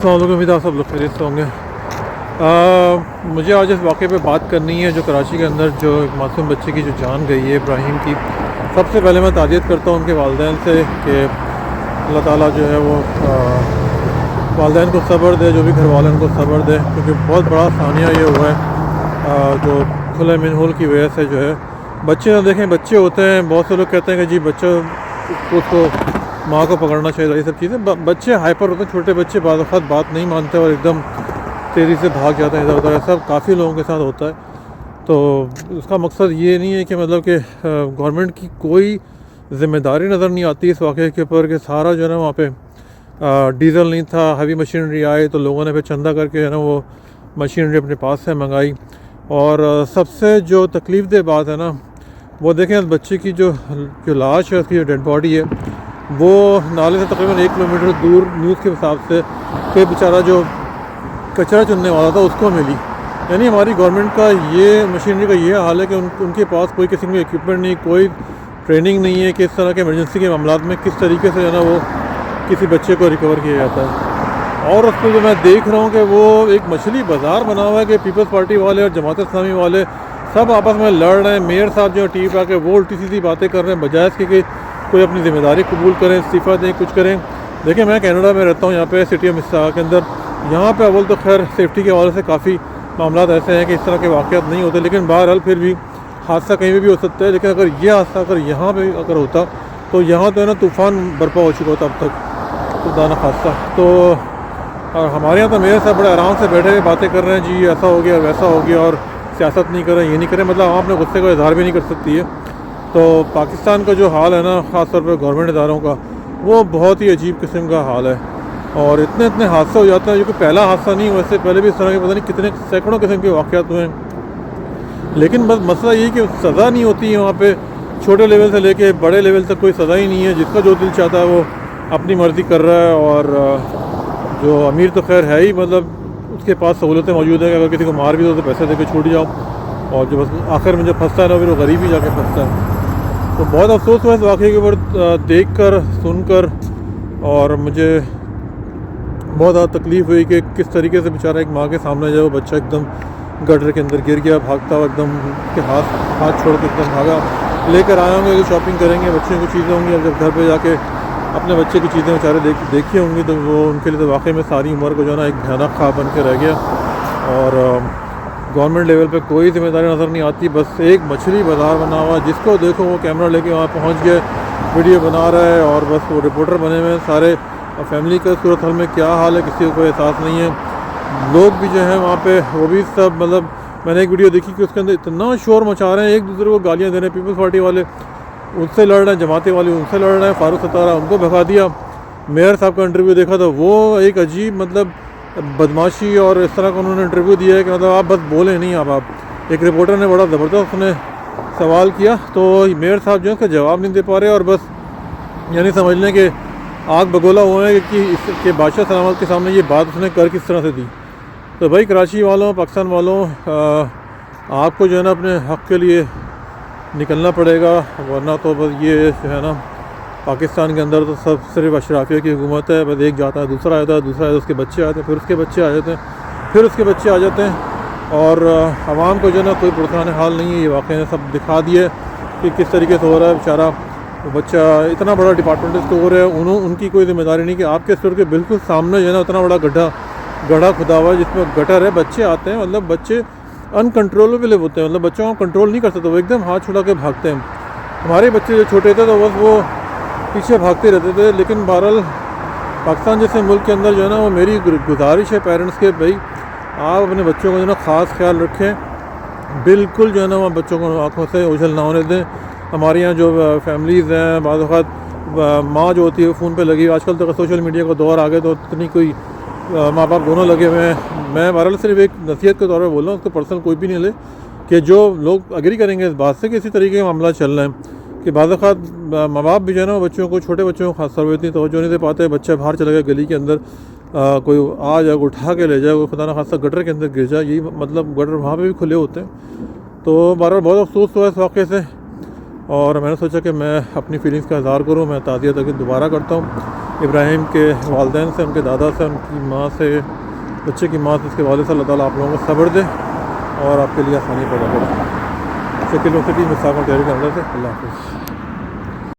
अस्सलाम वालेकुम, आप सब लोग खैरियत से होंगे। मुझे आज इस वाक़े पे बात करनी है जो कराची के अंदर जो एक मासूम बच्चे की जो जान गई है, इब्राहिम की। सबसे पहले मैं ताज़ियत करता हूँ उनके वालिदैन से कि अल्लाह ताला जो है वो वालिदैन को सब्र दे, जो भी घर वाले उनको सब्र दे, क्योंकि बहुत बड़ा सानिया ये हुआ है जो खुले मिनहोल की वजह से जो है बच्चे ना देखें। बच्चे होते हैं, बहुत से लोग कहते हैं कि जी बच्चों उसको माँ को पकड़ना चाहिए, ये सब चीज़ें। बच्चे हाइपर होते हैं, छोटे बच्चे बाद वक़्त बात नहीं मानते और एकदम तेज़ी से भाग जाते हैं इधर उधर। ऐसा काफ़ी लोगों के साथ होता है। तो उसका मकसद ये नहीं है कि मतलब कि गवर्नमेंट की कोई ज़िम्मेदारी नज़र नहीं आती इस वाक़े के ऊपर कि सारा जो है ना वहाँ पे डीज़ल नहीं था, हैवी मशीनरी आई तो लोगों ने फिर चंदा करके है ना वो मशीनरी अपने पास से मंगाई। और सबसे जो तकलीफ़ दह बात है ना वो देखें, उस बच्चे की जो लाश है, उसकी जो डेड बॉडी है, वो नाले से तकरीबन 1 किलोमीटर दूर न्यूज़ के हिसाब से कोई बेचारा जो कचरा चुनने वाला था उसको मिली। यानी हमारी गवर्नमेंट का ये मशीनरी का ये हाल है कि उनके पास कोई किस्म का इक्विपमेंट नहीं, कोई ट्रेनिंग नहीं है कि इस तरह के इमरजेंसी के मामला में किस तरीके से जो है ना वो किसी बच्चे को रिकवर किया जाता है। और उस पर जो मैं देख रहा हूँ कि वो एक मछली बाज़ार बना हुआ है कि पीपल्स पार्टी वाले और जमात इस्लामी वाले सब आपस में लड़ रहे हैं। मेयर साहब जो टी वी पर आके वो उल्टी सीधी बातें कर रहे हैं, बजाय इसके कि कोई अपनी ज़िम्मेदारी कबूल करें, इस्तीफ़ा दें, कुछ करें। देखिए, मैं कनाडा में रहता हूँ, यहाँ पे सिटी ऑफ मिसिसागा के अंदर। यहाँ पे अव्वल तो खैर सेफ्टी के हवाले से काफ़ी मामला ऐसे हैं कि इस तरह के वाक़यात नहीं होते, लेकिन बहरहाल फिर भी हादसा कहीं पर भी हो सकता है। लेकिन अगर ये हादसा अगर यहाँ पे अगर होता तो यहाँ तो है ना तूफ़ान बर्पा हो चुका होता अब तक, खुदा न खास्ता। तो और हमारे यहाँ तो मेयर साहब बड़े आराम से बैठे हुए बातें कर रहे हैं, जी ऐसा हो गया वैसा हो गया, और सियासत नहीं करें, ये नहीं करें। मतलब आप अपने गुस्से का इजहार भी नहीं कर सकती है। तो पाकिस्तान का जो हाल है ना, ख़ास तौर पर गवर्नमेंट इदारों का, वो बहुत ही अजीब किस्म का हाल है। और इतने हादसे हो जाते हैं, जो कि पहला हादसा नहीं हुआ, इससे पहले भी इस तरह के पता नहीं कितने सैकड़ों किस्म के वाक़यात हुए हैं। लेकिन बस मसला ये कि सज़ा नहीं होती है वहाँ पे। छोटे लेवल से लेके बड़े लेवल तक कोई सज़ा ही नहीं है। जिसका जो दिल चाहता है वो अपनी मर्ज़ी कर रहा है। और जो अमीर तो खैर है ही, मतलब उसके पास सहूलतें मौजूद है कि अगर किसी को मार भी दो तो पैसे दे के छूट जाओ, और जो बस आखिर में जो फंसता है ना फिर वो गरीब ही जाके फंसता है। तो बहुत अफसोस हुआ इस वाक़े के ऊपर देख कर, सुन कर, और मुझे बहुत ज़्यादा तकलीफ़ हुई कि किस तरीके से बेचारा एक माँ के सामने जो बच्चा एकदम गटर के अंदर गिर गया, भागता हुआ एकदम के हाथ छोड़ के एकदम भागा। लेकर आए होंगे कि शॉपिंग करेंगे, बच्चों की चीज़ें होंगी, और जब घर पे जाके अपने बच्चे की चीज़ें बेचारे देखी होंगी तो वो उनके लिए तो वाकई में सारी उम्र को जो है ना एक भयानक ख्वाब बन के रह गया। और गवर्नमेंट लेवल पे कोई ज़िम्मेदारी नज़र नहीं आती। बस एक मछली बाज़ार बना हुआ, जिसको देखो वो कैमरा लेके वहाँ पहुँच गए, वीडियो बना रहा है, और बस वो रिपोर्टर बने हुए हैं सारे। फैमिली का सूरत हाल में क्या हाल है किसी को कोई एहसास नहीं है। लोग भी जो है वहाँ पे वो भी सब, मतलब मैंने एक वीडियो देखी कि उसके अंदर इतना शोर मचा रहे हैं, एक दूसरे को गालियाँ दे रहे हैं। पीपल्स पार्टी वाले उनसे लड़ रहे हैं, जमाती वाले उनसे लड़ रहे हैं, फारूक सतारा उनको भगा दिया। मेयर साहब का इंटरव्यू देखा तो वो एक अजीब मतलब बदमाशी और इस तरह का उन्होंने इंटरव्यू दिया है कि मतलब आप बस बोले नहीं। आप एक रिपोर्टर ने बड़ा ज़बरदस्त उसने सवाल किया तो मेयर साहब जो है उसका जवाब नहीं दे पा रहे, और बस यानी समझ लें कि आग बगोला हुए हैं कि इसके बादशाह सलामत के सामने ये बात उसने कर किस तरह से दी। तो भाई कराची वालों, पाकिस्तान वालों, आपको जो है ना अपने हक़ के लिए निकलना पड़ेगा, वरना तो बस ये जो है ना पाकिस्तान के अंदर तो सब सिर्फ अशराफिया की हुकूमत है। बस एक जाता है, दूसरा आता है, दूसरा आता है, उसके बच्चे आते हैं, फिर उसके बच्चे आ जाते हैं, फिर उसके बच्चे आ जाते हैं। और आवाम को जो है ना कोई पुरसान हाल नहीं है। ये वाक़ई ने सब दिखा दिया कि किस तरीके से हो रहा है। बेचारा वो बच्चा, इतना बड़ा डिपार्टमेंटल स्टोर है, उनकी कोई ज़िम्मेदारी नहीं कि आपके स्टोर के बिल्कुल सामने जो है ना इतना बड़ा गड्ढा खुदा हुआ है जिसमें गटर है। बच्चे आते हैं, मतलब बच्चे अनकंट्रोलेबल होते हैं, मतलब बच्चों को कंट्रोल नहीं कर सकते, वो एकदम हाथ छुड़ा के भागते हैं। हमारे बच्चे जो छोटे थे तो बस वो पीछे भागते रहते थे। लेकिन बहरहाल पाकिस्तान जैसे मुल्क के अंदर जो है ना, वो मेरी गुजारिश है पेरेंट्स के, भाई आप अपने बच्चों का जो ना ख़ास ख्याल रखें। बिल्कुल जो है ना वहाँ बच्चों को आँखों से ओझल ना होने दें। हमारे यहाँ जो फैमिलीज़ हैं, बाज़ औक़ात माँ जो होती है फ़ोन पे लगी, आजकल तो सोशल मीडिया का दौर आ गया तो इतनी कोई माँ बाप दोनों लगे हुए हैं। मैं बहरहाल सिर्फ एक नसीहत के तौर पर बोल रहा हूँ, उसको पर्सनल कोई भी नहीं ले, कि जो लोग एग्री करेंगे इस बात से कि इसी तरीके का मामला चल रहा है कि बाज़ औक़ात माँ बाप भी जो है ना बच्चों को, छोटे बच्चों को खास तौर पर इतनी तवज्जो नहीं दे पाते। बच्चा बाहर चला गया गली के अंदर, कोई आ जाए उठा के ले जाए, कोई खुदा न खास्ता गटर के अंदर गिर जाए, यही मतलब गटर वहाँ पे भी खुले होते हैं। तो बहरहाल बहुत अफसोस हुआ इस वाक़े से, और मैंने सोचा कि मैं अपनी फीलिंग्स का इज़हार करूँ। मैं ताज़ियत अगर दोबारा करता हूँ इब्राहिम के वालिदैन से, उनके दादा से, उनकी माँ से, बच्चे की माँ से, उसके वालिद से। अल्लाह ताला आप लोगों को सब्र दे और आपके लिए आसानी पैदा करे। शकील सिटी में सागर डेयरी के अंदर से। अल्लाह हाफ़िज़।